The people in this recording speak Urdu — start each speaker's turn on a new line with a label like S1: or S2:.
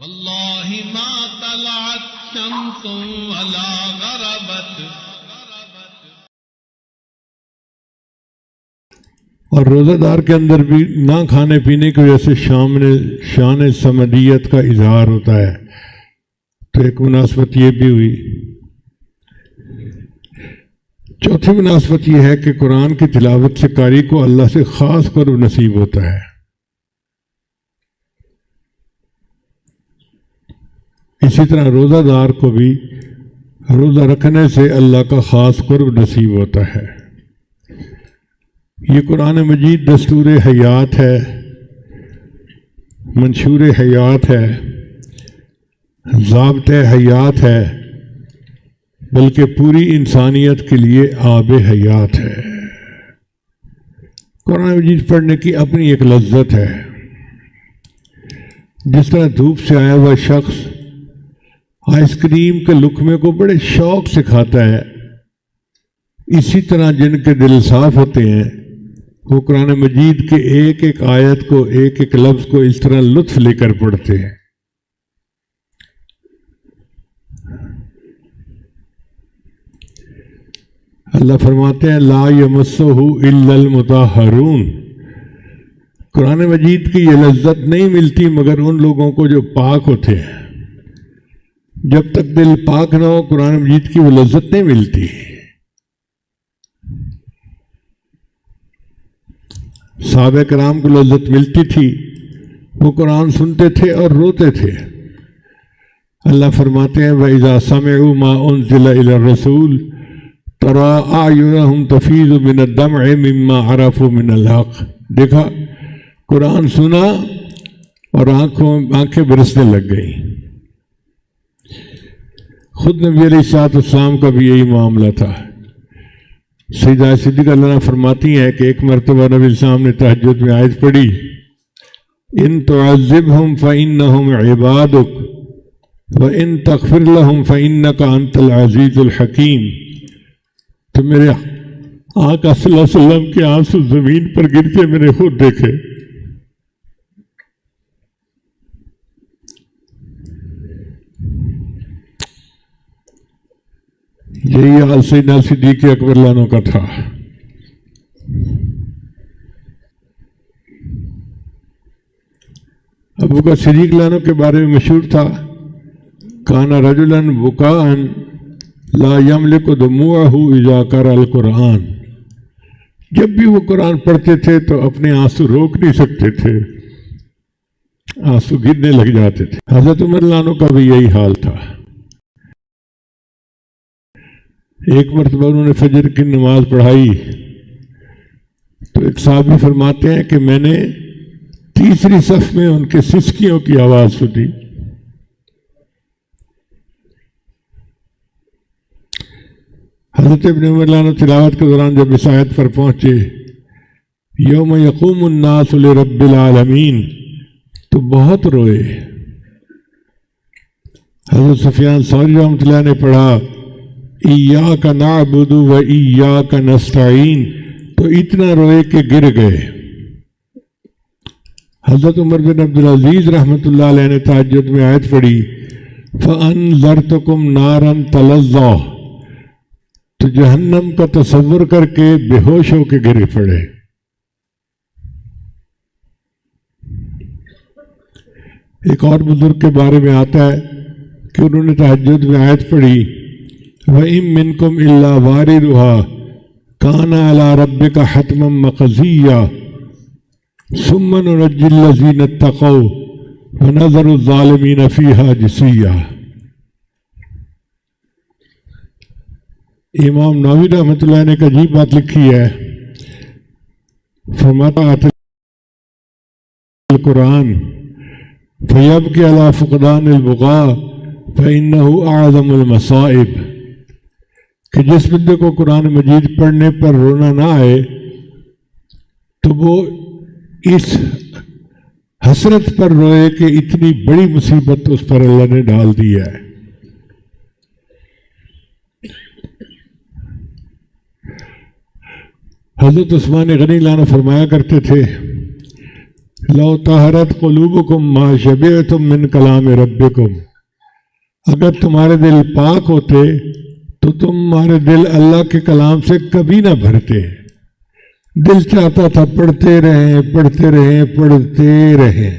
S1: واللہ ما طلعت شمس ولا غربت.
S2: اور روزہ دار کے اندر بھی نہ کھانے پینے کی وجہ سے شان سمدیت کا اظہار ہوتا ہے. تو ایک مناسبت یہ بھی ہوئی. چوتھی مناسبت یہ ہے کہ قرآن کی تلاوت سے قاری کو اللہ سے خاص قرب نصیب ہوتا ہے. اسی طرح روزہ دار کو بھی روزہ رکھنے سے اللہ کا خاص قرب نصیب ہوتا ہے. یہ قرآن مجید دستور حیات ہے، منشور حیات ہے، ضابط حیات ہے، بلکہ پوری انسانیت کے لیے آب حیات ہے. قرآن مجید پڑھنے کی اپنی ایک لذت ہے. جس طرح دھوپ سے آیا ہوا شخص آئس کریم کے لقمے کو بڑے شوق سے کھاتا ہے، اسی طرح جن کے دل صاف ہوتے ہیں وہ قرآن مجید کے ایک ایک آیت کو، ایک ایک لفظ کو اس طرح لطف لے کر پڑھتے ہیں. اللہ فرماتے ہیں لا یمسہ الا المطہرون. قرآن مجید کی یہ لذت نہیں ملتی مگر ان لوگوں کو جو پاک ہوتے ہیں. جب تک دل پاک نہ ہو قرآن مجید کی وہ لذت نہیں ملتی. صحابہ کرام کو لذت ملتی تھی، وہ قرآن سنتے تھے اور روتے تھے. اللہ فرماتے ہیں وَإِذَا سَمِعُوا مَا أُنزِلَ إِلَى الرَّسُولِ تَرَىٰ أَعْيُنَهُمْ تَفِيضُ مِنَ الدَّمْعِ مِمَّا عَرَفُوا مِنَ الْحَقِّ. دیکھا قرآن سنا اور آنکھیں برسنے لگ گئیں. خود نبی علیہ السلام کا بھی یہی معاملہ تھا. سیدہ صدیقہ اللہ فرماتی ہیں کہ ایک مرتبہ نبی السلام نے تہجد میں آیت پڑھی ان تعذبہم فإنہم عبادک وإن تغفر لہم فإنک انت العزیز الحکیم. تو میرے آقا صلی اللہ علیہ وسلم کے آنسو زمین پر گرتے میں نے خود دیکھے. یہی حال سیدنا صدیق اکبر لانوں کا تھا. ابو بکر صدیق لانوں کے بارے میں مشہور تھا کان رجلا بکاء لا یملک دموعہ اذا قرأ القرآن. جب بھی وہ قرآن پڑھتے تھے تو اپنے آنسو روک نہیں سکتے تھے، آنسو گرنے لگ جاتے تھے. حضرت عمر لانوں کا بھی یہی حال تھا. ایک مرتبہ انہوں نے فجر کی نماز پڑھائی تو ایک صحابی فرماتے ہیں کہ میں نے تیسری صف میں ان کے سسکیوں کی آواز سنی. حضرت ابن عمر لعنہ تلاوت کے دوران جب اس آیت پر پہنچے یوم یقوم الناس لرب العالمین تو بہت روئے. حضرت سفیان ثوری رحمۃ اللہ نے پڑھا ایاک نعبد و ایاک نستعین تو اتنا روئے کہ گر گئے. حضرت عمر بن عبدالعزیز رحمۃ اللہ علیہ نے تہجد میں آیت پڑھی فَأَنذَرْتُكُمْ نَارًا تَلَظَّىٰ تو جہنم کا تصور کر کے بے ہوش ہو کے گر پڑے. ایک اور بزرگ کے بارے میں آتا ہے کہ انہوں نے تہجد میں آیت پڑھی وَإِن مِّنكُمْ إِلَّا وَارِدُهَا كَانَ عَلَىٰ رَبِّكَ حَتْمًا مَّقْضِيًّا ثُمَّ نُنَجِّي الَّذِينَ اتَّقَوْا وَنَذَرُ الظَّالِمِينَ فِيهَا جِثِيًّا. امام نووی رحمۃ اللہ نے ایک عجیب بات لکھی ہے. فرماتا القرآن فَيَبْكِي عَلَىٰ فُقْدَانِ الْبُغَاءِ فَإِنَّهُ أَعْظَمُ الْمَصَائِبِ کہ جس بندے کو قرآن مجید پڑھنے پر رونا نہ آئے تو وہ اس حسرت پر روئے کہ اتنی بڑی مصیبت اس پر اللہ نے ڈال دی ہے. حضرت عثمان غنی لعنہ فرمایا کرتے تھے لو طہرت قلوبکم ما شبعتم من کلام ربکم، اگر تمہارے دل پاک ہوتے تو تمہارے دل اللہ کے کلام سے کبھی نہ بھرتے۔ دل چاہتا تھا پڑھتے رہیں پڑھتے رہیں پڑھتے رہیں،